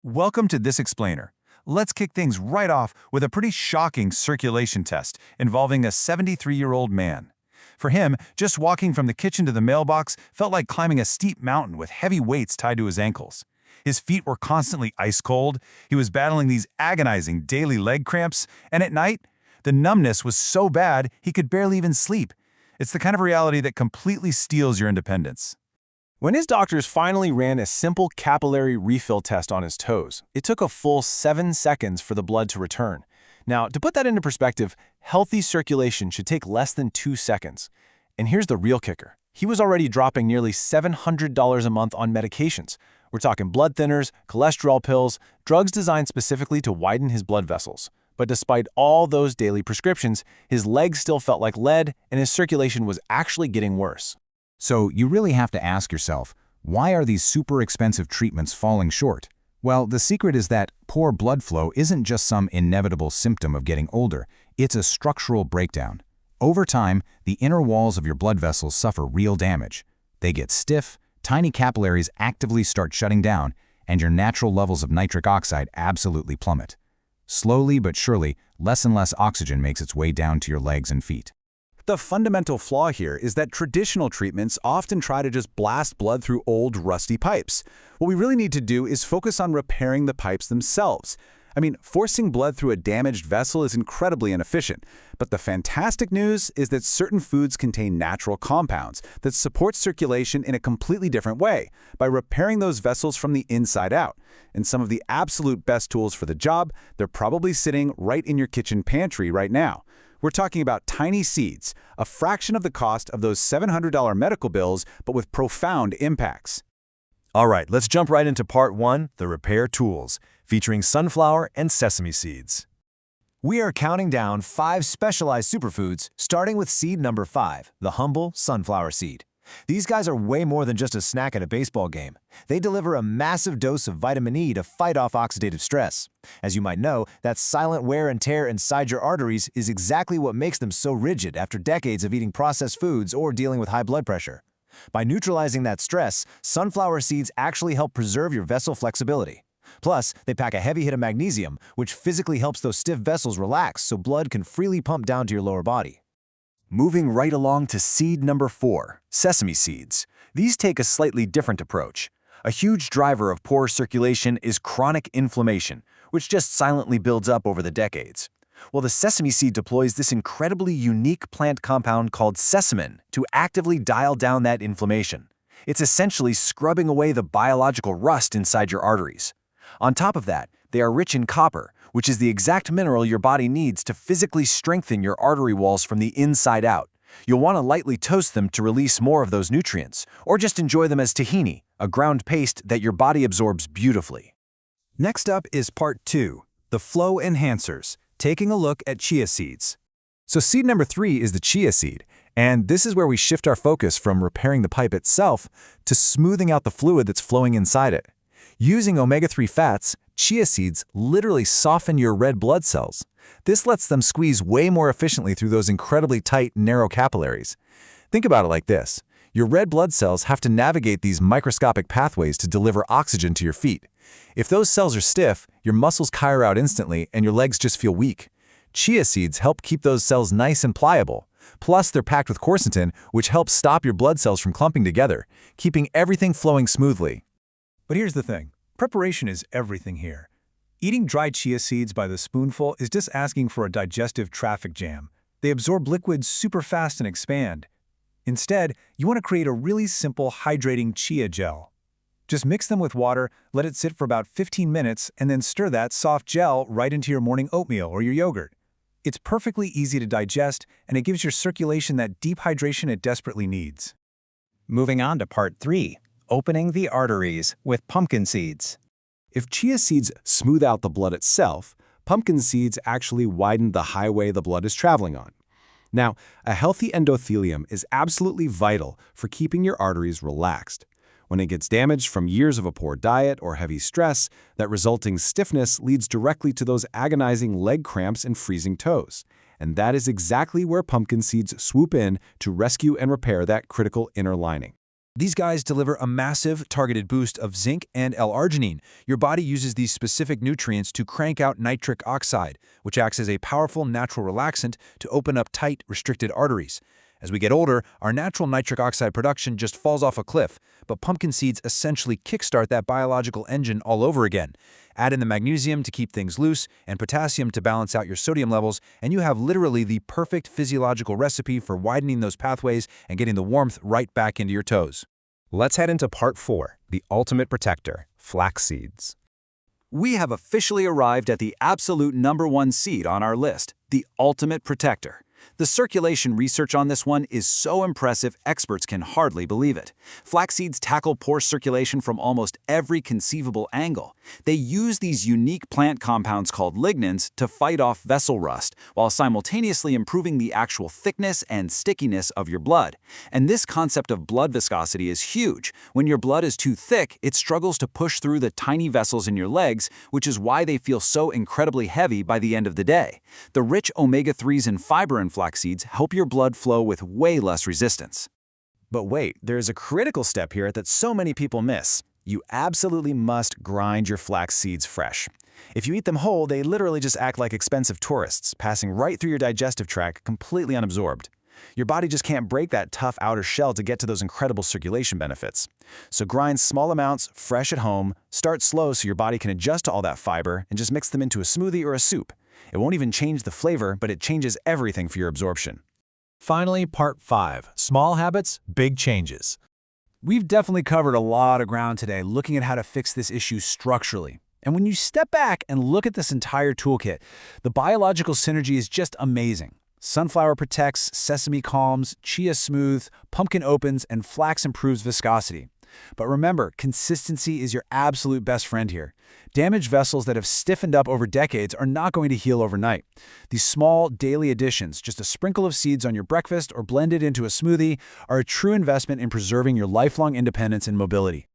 Welcome to This Explainer. Let's kick things right off with a pretty shocking circulation test involving a 73-year-old man. For him, just walking from the kitchen to the mailbox felt like climbing a steep mountain with heavy weights tied to his ankles. His feet were constantly ice cold, he was battling these agonizing daily leg cramps, and at night, the numbness was so bad he could barely even sleep. It's the kind of reality that completely steals your independence. When his doctors finally ran a simple capillary refill test on his toes, it took a full 7 seconds for the blood to return. Now, to put that into perspective, healthy circulation should take less than 2 seconds. And here's the real kicker. He was already dropping nearly $700 a month on medications. We're talking blood thinners, cholesterol pills, drugs designed specifically to widen his blood vessels. But despite all those daily prescriptions, his legs still felt like lead and his circulation was actually getting worse. So you really have to ask yourself, why are these super expensive treatments falling short? Well, the secret is that poor blood flow isn't just some inevitable symptom of getting older, it's a structural breakdown. Over time, the inner walls of your blood vessels suffer real damage. They get stiff, tiny capillaries actively start shutting down, and your natural levels of nitric oxide absolutely plummet. Slowly but surely, less and less oxygen makes its way down to your legs and feet. The fundamental flaw here is that traditional treatments often try to just blast blood through old, rusty pipes. What we really need to do is focus on repairing the pipes themselves. Forcing blood through a damaged vessel is incredibly inefficient, but the fantastic news is that certain foods contain natural compounds that support circulation in a completely different way, by repairing those vessels from the inside out. And some of the absolute best tools for the job, they're probably sitting right in your kitchen pantry right now. We're talking about tiny seeds, a fraction of the cost of those $700 medical bills, but with profound impacts. All right, let's jump right into part 1, the repair tools, featuring sunflower and sesame seeds. We are counting down 5 specialized superfoods, starting with seed number 5, the humble sunflower seed. These guys are way more than just a snack at a baseball game. They deliver a massive dose of vitamin E to fight off oxidative stress. As you might know, that silent wear and tear inside your arteries is exactly what makes them so rigid after decades of eating processed foods or dealing with high blood pressure. By neutralizing that stress, sunflower seeds actually help preserve your vessel flexibility. Plus, they pack a heavy hit of magnesium, which physically helps those stiff vessels relax so blood can freely pump down to your lower body. Moving right along to seed number 4, sesame seeds. These take a slightly different approach. A huge driver of poor circulation is chronic inflammation, which just silently builds up over the decades. Well, the sesame seed deploys this incredibly unique plant compound called sesamin to actively dial down that inflammation. It's essentially scrubbing away the biological rust inside your arteries. On top of that, they are rich in copper, which is the exact mineral your body needs to physically strengthen your artery walls from the inside out. You'll want to lightly toast them to release more of those nutrients, or just enjoy them as tahini, a ground paste that your body absorbs beautifully. Next up is part 2, the flow enhancers, taking a look at chia seeds. So seed number 3 is the chia seed, and this is where we shift our focus from repairing the pipe itself to smoothing out the fluid that's flowing inside it. Using omega-3 fats, chia seeds literally soften your red blood cells. This lets them squeeze way more efficiently through those incredibly tight, narrow capillaries. Think about it like this. Your red blood cells have to navigate these microscopic pathways to deliver oxygen to your feet. If those cells are stiff, your muscles tire out instantly and your legs just feel weak. Chia seeds help keep those cells nice and pliable. Plus, they're packed with quercetin, which helps stop your blood cells from clumping together, keeping everything flowing smoothly. But here's the thing. Preparation is everything here. Eating dried chia seeds by the spoonful is just asking for a digestive traffic jam. They absorb liquids super fast and expand. Instead, you want to create a really simple, hydrating chia gel. Just mix them with water, let it sit for about 15 minutes, and then stir that soft gel right into your morning oatmeal or your yogurt. It's perfectly easy to digest, and it gives your circulation that deep hydration it desperately needs. Moving on to part 3, opening the arteries with pumpkin seeds. If chia seeds smooth out the blood itself, pumpkin seeds actually widen the highway the blood is traveling on. Now, a healthy endothelium is absolutely vital for keeping your arteries relaxed. When it gets damaged from years of a poor diet or heavy stress, that resulting stiffness leads directly to those agonizing leg cramps and freezing toes. And that is exactly where pumpkin seeds swoop in to rescue and repair that critical inner lining. These guys deliver a massive, targeted boost of zinc and L-arginine. Your body uses these specific nutrients to crank out nitric oxide, which acts as a powerful natural relaxant to open up tight, restricted arteries. As we get older, our natural nitric oxide production just falls off a cliff, but pumpkin seeds essentially kickstart that biological engine all over again. Add in the magnesium to keep things loose and potassium to balance out your sodium levels, and you have literally the perfect physiological recipe for widening those pathways and getting the warmth right back into your toes. Let's head into part 4, the ultimate protector, flax seeds. We have officially arrived at the absolute #1 seed on our list, the ultimate protector. The circulation research on this one is so impressive, experts can hardly believe it. Flax seeds tackle poor circulation from almost every conceivable angle. They use these unique plant compounds called lignans to fight off vessel rust, while simultaneously improving the actual thickness and stickiness of your blood. And this concept of blood viscosity is huge. When your blood is too thick, it struggles to push through the tiny vessels in your legs, which is why they feel so incredibly heavy by the end of the day. The rich omega-3s and fiber in flax seeds help your blood flow with way less resistance. But wait, there's a critical step here that so many people miss. You absolutely must grind your flax seeds fresh. If you eat them whole, they literally just act like expensive tourists, passing right through your digestive tract completely unabsorbed. Your body just can't break that tough outer shell to get to those incredible circulation benefits. So grind small amounts, fresh at home, start slow so your body can adjust to all that fiber, and just mix them into a smoothie or a soup. It won't even change the flavor, but it changes everything for your absorption. Finally, part 5, small habits, big changes. We've definitely covered a lot of ground today looking at how to fix this issue structurally. And when you step back and look at this entire toolkit, the biological synergy is just amazing. Sunflower protects, sesame calms, chia smooths, pumpkin opens, and flax improves viscosity. But remember, consistency is your absolute best friend here. Damaged vessels that have stiffened up over decades are not going to heal overnight. These small, daily additions, just a sprinkle of seeds on your breakfast or blended into a smoothie, are a true investment in preserving your lifelong independence and mobility.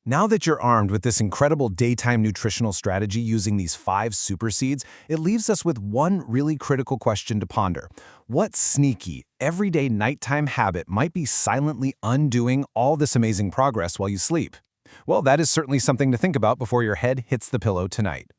Now that you're armed with this incredible daytime nutritional strategy using these 5 super seeds, it leaves us with one really critical question to ponder. What sneaky, everyday nighttime habit might be silently undoing all this amazing progress while you sleep? Well, that is certainly something to think about before your head hits the pillow tonight.